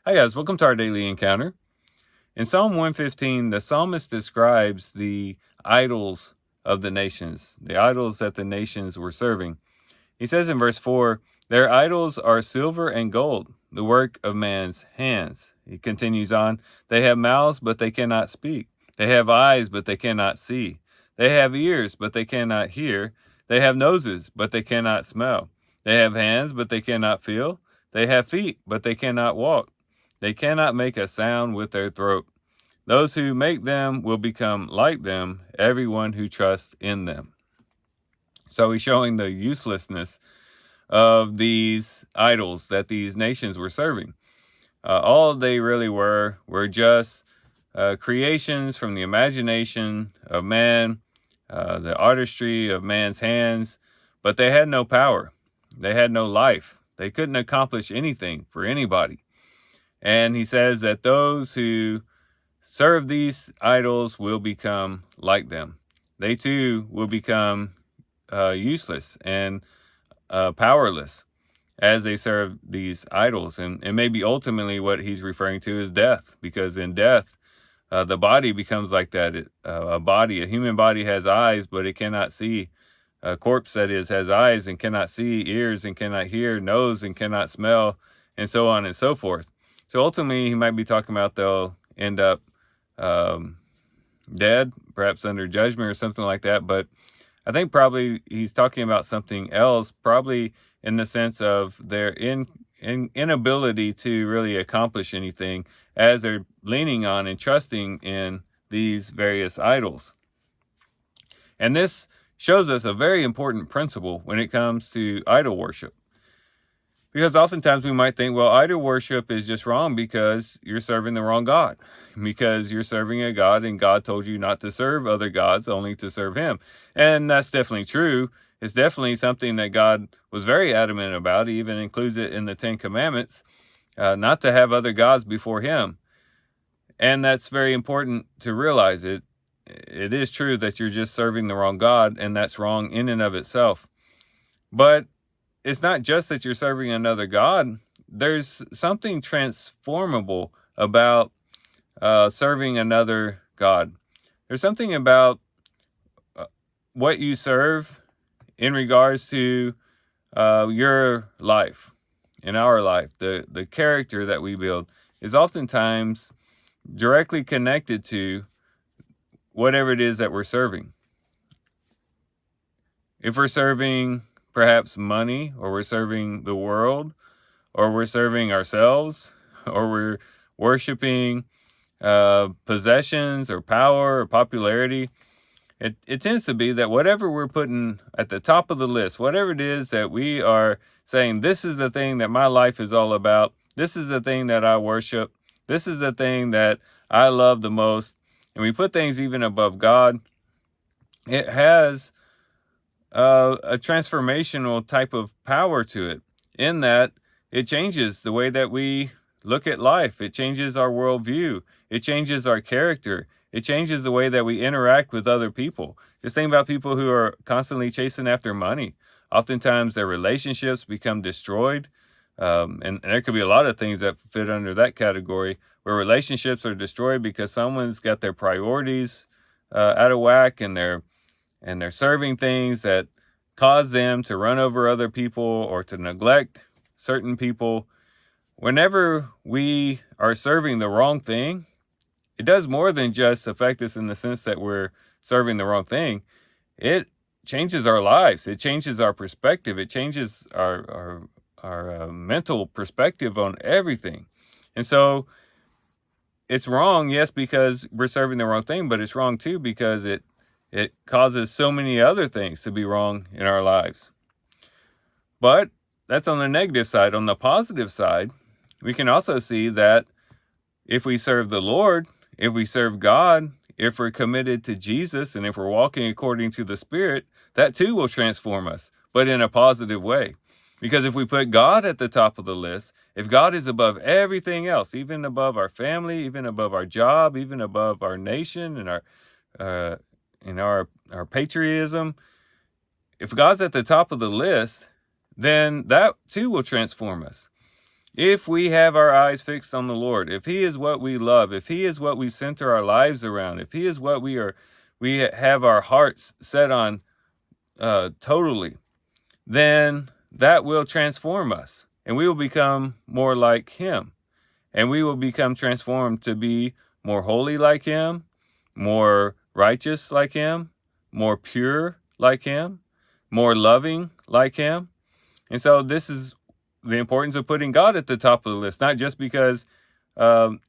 Hi guys, welcome to our daily encounter. In Psalm 115, the psalmist describes the idols of the nations, the idols that the nations were serving. He says in verse 4, their idols are silver and gold, the work of man's hands. He continues on, they have mouths, but they cannot speak. They have eyes, but they cannot see. They have ears, but they cannot hear. They have noses, but they cannot smell. They have hands, but they cannot feel. They have feet, but they cannot walk. They cannot make a sound with their throat. Those who make them will become like them, everyone who trusts in them. So he's showing the uselessness of these idols that these nations were serving. All they really were just creations from the imagination of man, the artistry of man's hands, but they had no power. They had no life. They couldn't accomplish anything for anybody. And he says that those who serve these idols will become like them. They too will become useless and powerless as they serve these idols. And maybe ultimately what he's referring to is death, because in death, the body becomes like that. A human body has eyes, but it cannot see. A corpse, that is, has eyes and cannot see, ears and cannot hear, nose and cannot smell, and so on and so forth. So ultimately, he might be talking about they'll end up um, dead, perhaps under judgment or something like that. But I think probably he's talking about something else, probably in the sense of their inability to really accomplish anything as they're leaning on and trusting in these various idols. And this shows us a very important principle when it comes to idol worship. Because oftentimes we might think, well, idol worship is just wrong because you're serving the wrong God, because you're serving a God and God told you not to serve other gods, only to serve him. And that's definitely true. It's definitely something that God was very adamant about. He even includes it in the Ten Commandments, not to have other gods before him. And that's very important to realize. It is true that you're just serving the wrong God, and that's wrong in and of itself. But it's not just that you're serving another God. There's something transformable about serving another God. There's something about what you serve in regards to your life, in our life. The character that we build is oftentimes directly connected to whatever it is that we're serving. If we're serving perhaps money, or we're serving the world, or we're serving ourselves, or we're worshiping possessions or power or popularity, it tends to be that whatever we're putting at the top of the list, whatever it is that we are saying, this is the thing that my life is all about, this is the thing that I worship, this is the thing that I love the most, and we put things even above God, it has a transformational type of power to it, in that it changes the way that we look at life. It changes our worldview. It changes our character. It changes the way that we interact with other people. Just think about people who are constantly chasing after money. Oftentimes their relationships become destroyed. And there could be a lot of things that fit under that category, where relationships are destroyed because someone's got their priorities out of whack, and they're serving things that cause them to run over other people or to neglect certain people. Whenever we are serving the wrong thing, it does more than just affect us in the sense that we're serving the wrong thing. It changes our lives. It changes our perspective. It changes our mental perspective on everything. And so it's wrong, yes, because we're serving the wrong thing, but it's wrong too because it causes so many other things to be wrong in our lives. But that's on the negative side. On the positive side, we can also see that if we serve the Lord, if we serve God, if we're committed to Jesus, and if we're walking according to the Spirit, that too will transform us, but in a positive way. Because if we put God at the top of the list, if God is above everything else, even above our family, even above our job, even above our nation and our patriotism, if God's at the top of the list, then that too will transform us. If we have our eyes fixed on the Lord, if he is what we love, if he is what we center our lives around, if he is what we have our hearts set on totally, then that will transform us and we will become more like him, and we will become transformed to be more holy like him, more righteous like him, more pure like him, more loving like him. And so this is the importance of putting God at the top of the list, not just because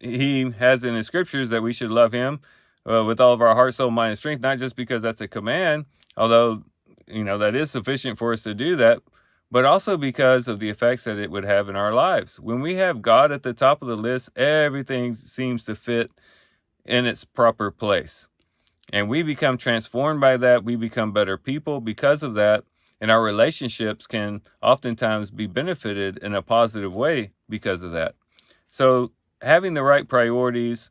he has in his scriptures that we should love him with all of our heart, soul, mind, and strength, not just because that's a command, although, that is sufficient for us to do that, but also because of the effects that it would have in our lives. When we have God at the top of the list, everything seems to fit in its proper place. And we become transformed by that. We become better people because of that. And our relationships can oftentimes be benefited in a positive way because of that. So having the right priorities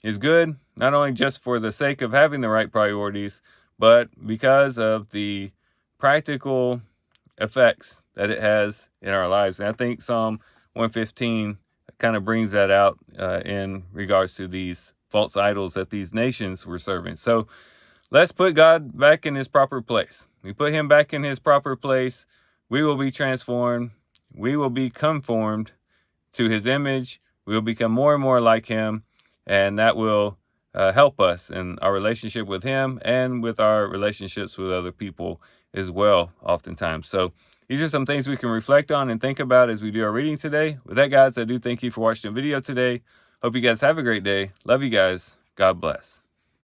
is good, not only just for the sake of having the right priorities, but because of the practical effects that it has in our lives. And I think Psalm 115 kind of brings that out in regards to these false idols that these nations were serving. So let's put God back in his proper place. We put him back in his proper place, we will be transformed. We will be conformed to his image. We will become more and more like him. And that will help us in our relationship with him and with our relationships with other people as well, oftentimes. So these are some things we can reflect on and think about as we do our reading today. With that, guys, I do thank you for watching the video today. Hope you guys have a great day. Love you guys. God bless.